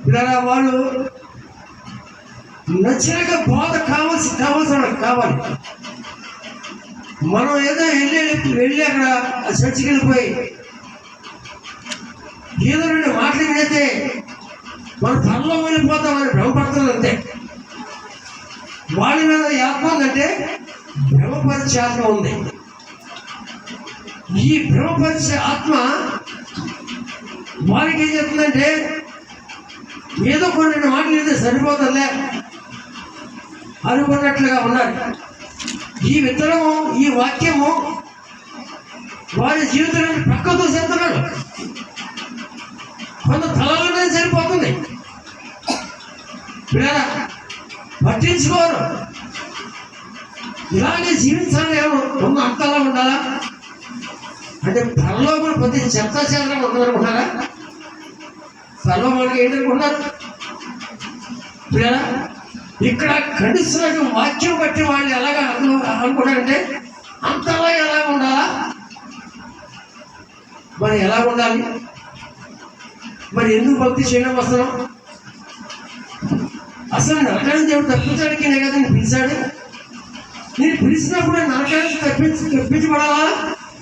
ఇలా వాళ్ళు నచ్చినగా బోధ కావాలి. మనం ఏదో వెళ్ళి అక్కడ చర్చికి వెళ్ళిపోయి ఏదో రెండు మాటలు వినైతే మన పనిలో వెళ్ళిపోతామని భ్రమపడుతుంది అంతే. వాళ్ళ మీద ఆత్మ ఉందంటే భ్రమపరిచే ఆత్మ ఉంది. ఈ భ్రమపరిచే ఆత్మ వారికి ఏం చెప్తుందంటే ఏదో కొన్ని మాటలు అయితే సరిపోతుందిలే అనుకున్నట్లుగా ఉన్నారు. ఈ విత్తనము, ఈ వాక్యము వారి జీవితాన్ని పక్కతో చెప్తున్నాడు. కొంత తలలోనే సరిపోతుంది, పట్టించుకోరు. ఇలాగే జీవించాలి ఉన్న అంతలా ఉండాలా అంటే తనలో కూడా ప్రతి చెత్త చెదరం ఉందనుకుంటారా? తనలో మనకి ఏంటనుకుంటారు? ఇక్కడ ఖండిస్తున్న వాక్యం బట్టి వాళ్ళు ఎలాగ అనుకుంటారంటే అంతలా ఎలా ఉండాలా, మరి ఎలా ఉండాలి, మరి ఎందుకు భక్తి చేయడం వస్తున్నాం? అసలు నరకాన్ని దేవుడు తప్పించడానికి నేను కదా నేను పిలిచాడు. నేను పిలిచినప్పుడు నరకానికి తప్పించబడాలా,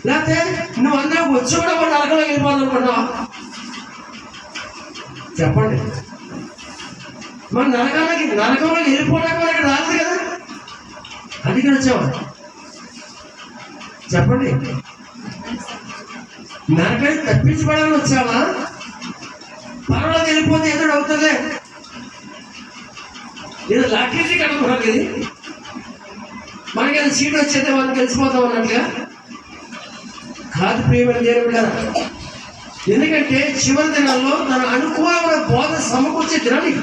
లేకపోతే నువ్వు అందరూ వచ్చి కూడా వాడు నరకంలో వెళ్ళిపోవాలనుకున్నావా? చెప్పండి. మన నరకంలో వెళ్ళిపోవడానికి ఇక్కడ రాదు కదా, అందుకే వచ్చావా? చెప్పండి. నరకానికి తప్పించబడాలని వచ్చావా? పర్వాలేదు వెళ్ళిపోతే ఏదో అవుతుంది, ఏదో లాటరీ కనుక్కున్నాను ఇది మనకి ఏదో సీట్ వచ్చేస్తే మనం తెలిసిపోతాం అన్నట్టుగా కాదు ప్రియమైన దేవుడు. ఎందుకంటే చివరి దినాల్లో తన అనుకూలమైన బోధ సమకూర్చే దినాన్ని